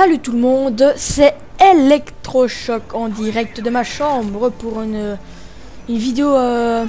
Salut tout le monde, c'est Electrochoc en direct de ma chambre pour une vidéo un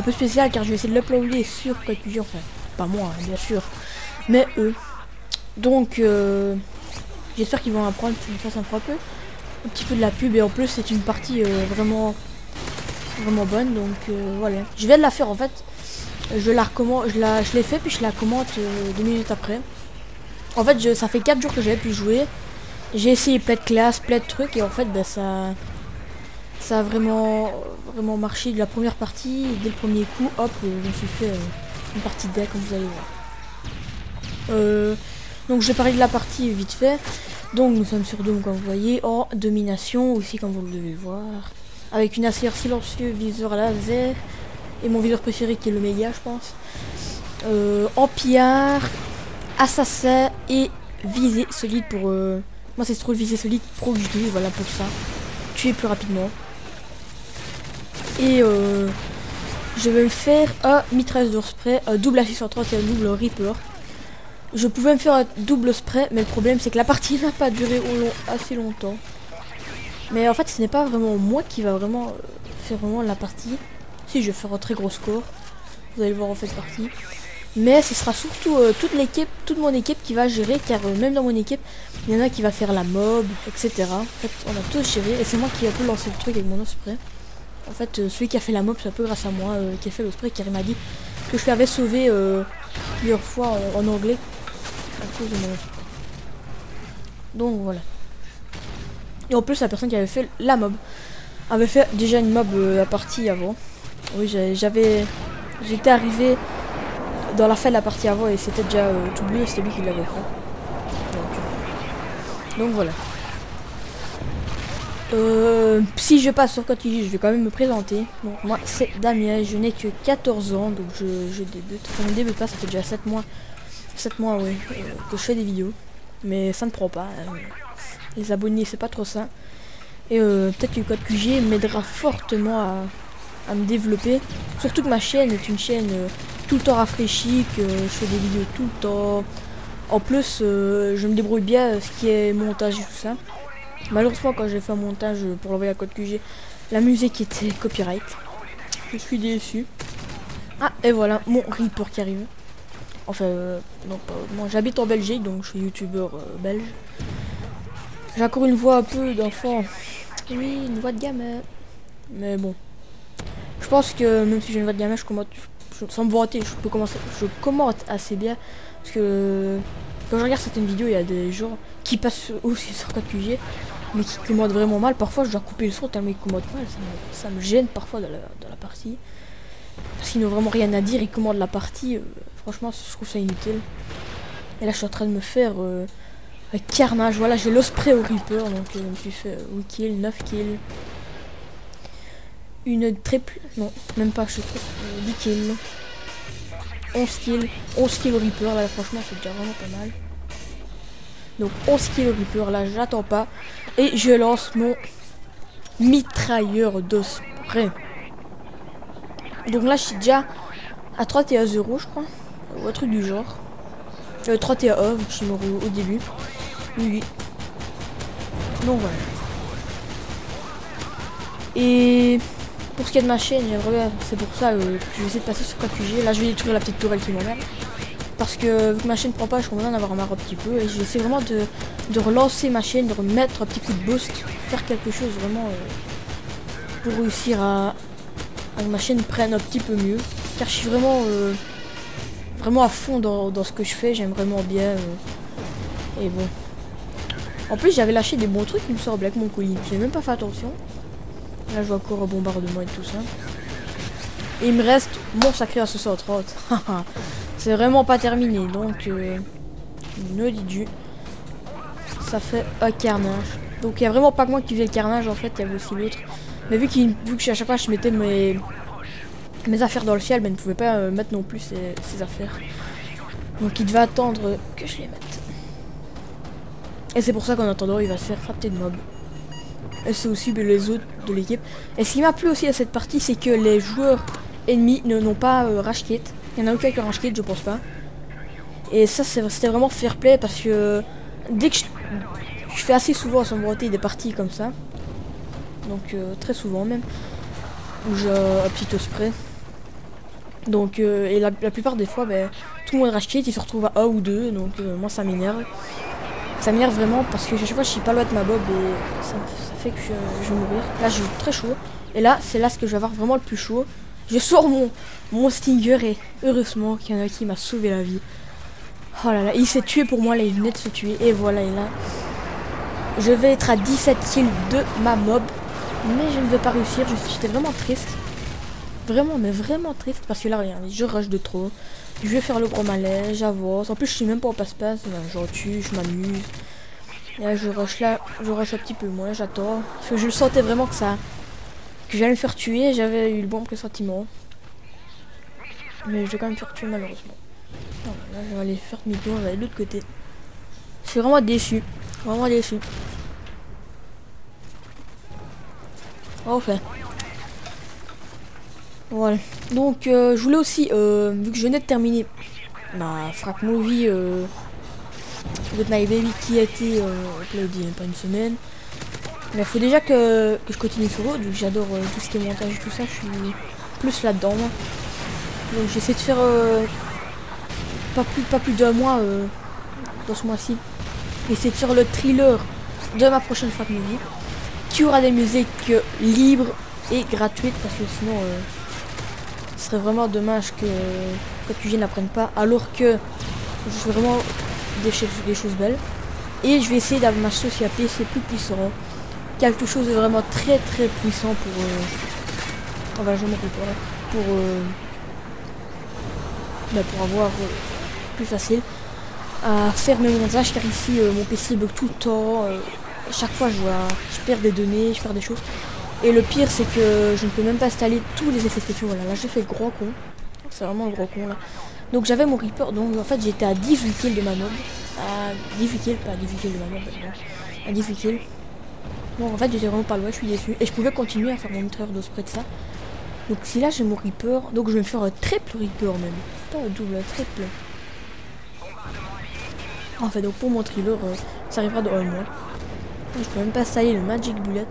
peu spéciale car je vais essayer de l'uploader sur CodeQG, enfin pas moi bien sûr, mais eux. Donc j'espère qu'ils vont apprendre, ça me fera un petit peu de la pub et en plus c'est une partie vraiment bonne, donc voilà. Je viens de la faire en fait, je l'ai fait puis je la commente 2 minutes après. En fait, ça fait 4 jours que j'avais pu jouer. J'ai essayé plein de classes, plein de trucs et en fait, bah, ça a vraiment marché de la première partie. Dès le premier coup, hop, je me suis fait une partie de deck comme vous allez voir. Donc je vais parler de la partie vite fait. Donc nous sommes sur Dôme comme vous voyez, en domination aussi comme vous le devez voir. Avec une ACR silencieux, viseur laser et mon viseur préféré qui est le méga je pense. En pillard, assassin et visée solide pour moi c'est trop visée solide pro que j'utilise, voilà pour ça, tuer plus rapidement. Et je vais me faire un mitrailleuse de spray, un double A630 et un double Reaper. Je pouvais me faire un double spray mais le problème c'est que la partie n'a pas duré assez longtemps. Mais en fait ce n'est pas vraiment moi qui va vraiment faire vraiment la partie. Si je vais faire un très gros score, vous allez le voir en fait partie. Mais ce sera surtout toute mon équipe qui va gérer, car même dans mon équipe, il y en a qui va faire la mob, etc. En fait, on a tous géré et c'est moi qui ai un peu lancé le truc avec mon osprey. En fait, celui qui a fait la mob, c'est un peu grâce à moi, qui a fait l'osprey, car il m'a dit que je l'avais sauvé plusieurs fois en anglais à cause de mon osprey. Donc voilà. Et en plus, la personne qui avait fait la mob avait fait déjà une mob la partie avant. Oui, j'étais arrivé dans la fin de la partie avant et c'était déjà tout bleu, c'était lui qui l'avait fait. Donc voilà. Si je passe sur CodeQG, je vais quand même me présenter. Donc moi c'est Damien, je n'ai que 14 ans, donc je débute. Enfin je ne débute pas, ça fait déjà 7 mois. 7 mois oui, que je fais des vidéos. Mais ça ne prend pas. Les abonnés c'est pas trop ça. Et peut-être que CodeQG m'aidera fortement à me développer. Surtout que ma chaîne est une chaîne tout le temps rafraîchie, que je fais des vidéos tout le temps. En plus, je me débrouille bien ce qui est montage et tout ça. Malheureusement, quand j'ai fait un montage pour l'envoyer à CodeQG, la musique était copyright. Je suis déçu. Ah, et voilà, mon Reaper qui arrive. Enfin, non, pas moi. J'habite en Belgique, donc je suis youtubeur belge. J'ai encore une voix un peu d'enfant. Oui, une voix de gamin. Mais bon. Je pense que même si j'ai une voix de gamin, sans me vanter, je commente assez bien. Parce que quand je regarde certaines vidéos, il y a des gens qui passent aussi sur CodeQG, mais qui commentent vraiment mal. Parfois, je dois couper le son tellement ils commentent mal. Ça me gêne parfois dans la partie. Parce qu'ils n'ont vraiment rien à dire, ils commandent la partie. Franchement, je trouve ça inutile. Et là, je suis en train de me faire un carnage. Voilà, j'ai l'osprey au Reaper, donc je me suis fait 8 kills, 9 kills. Une triple, non, même pas, je suis 10 kills. 11 kills, 11 kills au Reaper, là franchement c'est déjà vraiment pas mal. Donc 11 kills au Reaper, là j'attends pas. Et je lance mon mitrailleur d'osprey. Donc là je suis déjà à 31 € je crois, ou un truc du genre. 31 €, je suis mort au début. Oui. Donc voilà. Et pour ce qui est de ma chaîne, j'aimerais bien, c'est pour ça que je vais essayer de passer sur CodeQG. Là je vais détruire la petite tourelle qui m'emmerde. Parce que vu que ma chaîne prend pas, je commence à en avoir marre un petit peu. Et je vais essayer vraiment de relancer ma chaîne, de remettre un petit coup de boost, faire quelque chose vraiment pour réussir à que ma chaîne prenne un petit peu mieux. Car je suis vraiment à fond dans ce que je fais, j'aime vraiment bien. Et bon. En plus j'avais lâché des bons trucs il me semble avec mon colis. J'ai même pas fait attention. Là je vois encore un bombardement et tout ça. Et il me reste mon sacré A630. C'est vraiment pas terminé. Donc ne dis ça fait un carnage. Donc il y a vraiment pas que moi qui faisais le carnage en fait, il y avait aussi l'autre. Mais vu que à chaque fois je mettais mes affaires dans le ciel, ben ne pouvait pas mettre non plus ses affaires. Donc il devait attendre que je les mette. Et c'est pour ça qu'en attendant il va se faire frapper de mob. Et c'est aussi les autres de l'équipe. Et ce qui m'a plu aussi à cette partie, c'est que les joueurs ennemis n'ont pas rush kit. Il y en a aucun qui a rush kit, je pense pas. Et ça, c'était vraiment fair play parce que dès que Je fais assez souvent sans broter des parties comme ça. Donc très souvent même. Où j'ai un petit spray. Donc et la plupart des fois ben, tout le monde rachète, il se retrouve à 1 ou 2. Donc moi ça m'énerve. Ça m'énerve vraiment parce que chaque fois je suis pas loin de ma bob et ça fait que je vais mourir. Là j'ai très chaud. Et là c'est là ce que je vais avoir vraiment le plus chaud. Je sors mon Stinger et heureusement qu'il y en a qui m'a sauvé la vie. Oh là là, il s'est tué pour moi là, il venait de se tuer. Et voilà, et là je vais être à 17 kills de ma mob. Mais je ne vais pas réussir, j'étais vraiment triste. Vraiment, mais vraiment triste parce que là, regardez, je rush de trop. Je vais faire le gros malaise, j'avance. En plus, je suis même pas en passe-passe. J'en tue, je m'amuse. Et là, je rush un petit peu moins, j'attends. Parce que je le sentais vraiment que j'allais me faire tuer. J'avais eu le bon pressentiment. Mais je vais quand même me faire tuer malheureusement. Non, là, je vais aller faire demi-tour, je vais aller de l'autre côté. Je suis vraiment déçu. Vraiment déçu. Enfin. Voilà. Donc je voulais aussi, vu que je venais de terminer ma frappe movie With My Baby qui a été uploadée il n'y a pas une semaine. Mais il faut déjà que je continue sur l'autre, vu que j'adore tout ce qui est montage et tout ça, je suis plus là-dedans moi. Donc j'essaie de faire pas plus d'un mois dans ce mois-ci. J'essaie de faire le thriller de ma prochaine frappe movie. Qui aura des musiques libres et gratuites parce que sinon ce serait vraiment dommage que tu n'apprennes pas alors que je fais vraiment des choses belles. Et je vais essayer d'avoir ma sauce à PC plus puissant. Quelque chose de vraiment très puissant pour enfin je m'en pour pour avoir plus facile à faire mes montages car ici mon PC bug tout le temps. Chaque fois je perds des données, je perds des choses. Et le pire c'est que je ne peux même pas installer tous les effets spéciaux. Voilà, là j'ai fait le gros con. C'est vraiment le gros con là. Donc j'avais mon Reaper, donc en fait j'étais à 18 kills de ma mob. À 18 kills, pas 18 kills de ma mob, non. À 18 kills. Donc en fait j'étais vraiment pas loin, je suis déçu. Et je pouvais continuer à faire mon treur de spray de ça. Donc si là j'ai mon Reaper, donc je vais me faire un triple Reaper même. Pas un double, un triple. En fait donc pour mon thriller, ça arrivera dans un mois. Je peux même pas installer le Magic Bullet.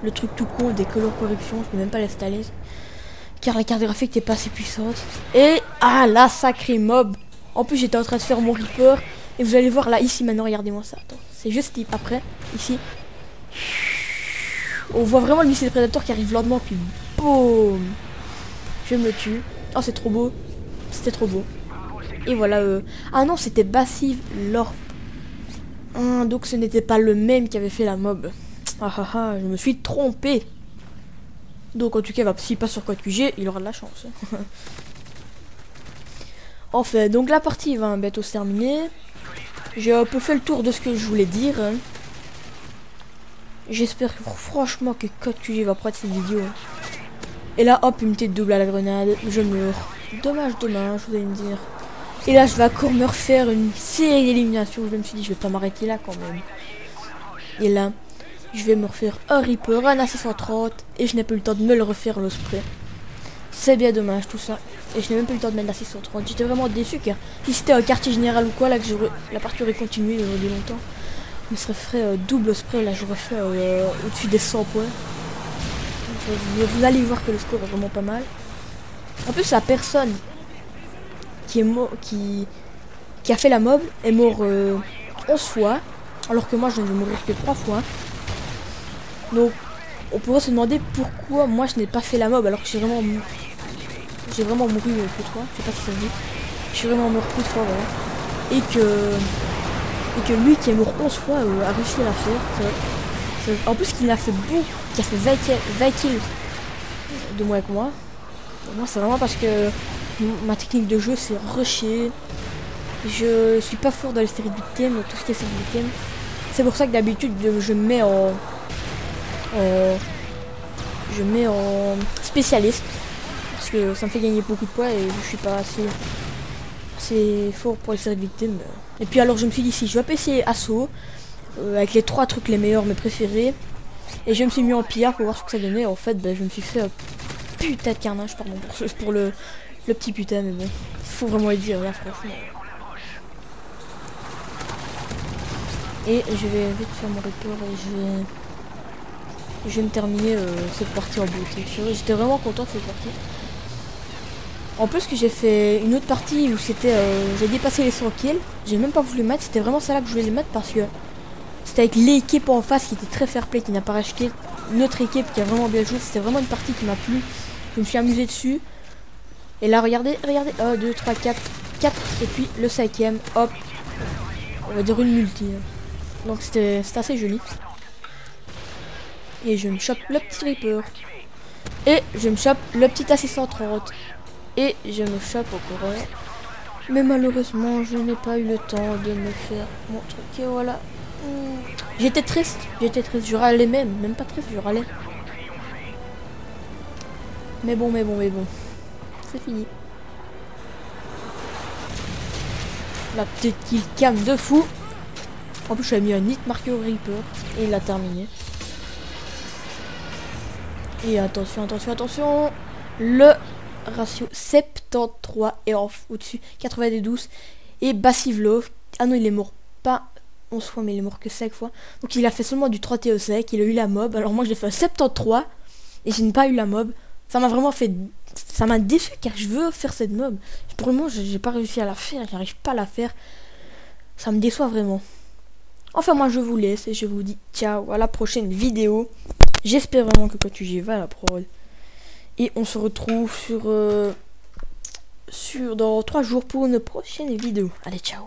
Le truc tout con des color correction, je peux même pas l'installer. Car la carte graphique n'est pas assez puissante. Et ah la sacrée mob. En plus j'étais en train de faire mon Reaper. Et vous allez voir là, ici maintenant, regardez-moi ça. Attends, c'est juste après, ici. On voit vraiment le missile prédateur qui arrive lentement, puis boum. Je me tue. Oh c'est trop beau. C'était trop beau. Et voilà. Ah non, c'était Bassive Lorp. Donc ce n'était pas le même qui avait fait la mob. Ah ah ah, je me suis trompé. Donc en tout cas, s'il passe sur Code QG, il aura de la chance. Enfin, donc la partie va bientôt se terminer. J'ai un peu fait le tour de ce que je voulais dire. J'espère franchement que Code QG va prendre cette vidéo. Et là, hop, une petite double à la grenade. Je meurs. Dommage, vous allez me dire. Et là, je vais encore me refaire une série d'éliminations. Je me suis dit, je vais pas m'arrêter là quand même. Et là, je vais me refaire un Reaper, un AC-130. Et je n'ai pas eu le temps de me le refaire le spray. C'est bien dommage tout ça. Et je n'ai même pas eu le temps de mettre l'AC-130. J'étais vraiment déçu car si c'était un quartier général ou quoi, là que la partie aurait continué de longtemps. Je me serais fait double spray, là j'aurais fait au-dessus des 100 points. Vous allez voir que le score est vraiment pas mal. En plus la personne qui est mort, qui a fait la mob est mort 11 fois. Alors que moi je ne vais mourir que 3 fois. Donc on pourrait se demander pourquoi moi je n'ai pas fait la mob alors que j'ai vraiment mouru plus de fois. Je sais pas si ça se dit. Je suis vraiment mort plus de fois, voilà. Et que lui qui est mort 11 fois a réussi à la faire. En plus qu'il a fait beaucoup, qui a fait 20 kills de moins que moi. Et moi c'est vraiment parce que ma technique de jeu c'est rusher. Je suis pas fort dans les séries de victimes, tout ce qui est séries de victimes. C'est pour ça que d'habitude je mets en spécialiste. Parce que ça me fait gagner beaucoup de points et je suis pas assez fort pour les séries de victimes. Et puis alors je me suis dit si je vais essayer assaut avec les 3 trucs les meilleurs, mes préférés. Et je me suis mis en pillard pour voir ce que ça donnait. En fait je me suis fait un putain de carnage, pardon pour le petit putain, mais bon, il faut vraiment le dire là franchement. Et je vais vite faire mon report et je vais me terminer cette partie en beauté. J'étais vraiment content de cette partie. En plus que j'ai fait une autre partie où c'était j'ai dépassé les 100 kills. J'ai même pas voulu mettre, c'était vraiment ça là que je voulais les mettre parce que c'était avec l'équipe en face qui était très fair play, qui n'a pas racheté. Une autre équipe qui a vraiment bien joué. C'était vraiment une partie qui m'a plu. Je me suis amusé dessus. Et là regardez, 1, 2, 3, 4 et puis le 5ème, hop. On va dire une multi. Donc c'était assez joli. Et je me chope le petit Reaper. Et je me chope le petit AC130. Et je me chope encore. Mais malheureusement, je n'ai pas eu le temps de me faire mon truc. Et voilà. J'étais triste. Je râlais même pas triste, je râlais. Mais bon. C'est fini. La petite kill cam de fou. En plus, j'avais mis un hit marqué au Reaper. Et il a terminé. Et attention. Le ratio 73 et au-dessus 92. Et Bassivlo. Ah non, il est mort pas 11 fois, mais il est mort que 5 fois. Donc il a fait seulement du 3 TO sec. Il a eu la mob. Alors moi, je l'ai fait à 73. Et je n'ai pas eu la mob. Ça m'a vraiment fait... Ça m'a déçu car je veux faire cette mob. Pour le moment, j'ai pas réussi à la faire. J'arrive pas à la faire. Ça me déçoit vraiment. Enfin, moi, je vous laisse et je vous dis ciao à la prochaine vidéo. J'espère vraiment que quand tu y vas à la prod. Et on se retrouve dans 3 jours pour une prochaine vidéo. Allez, ciao.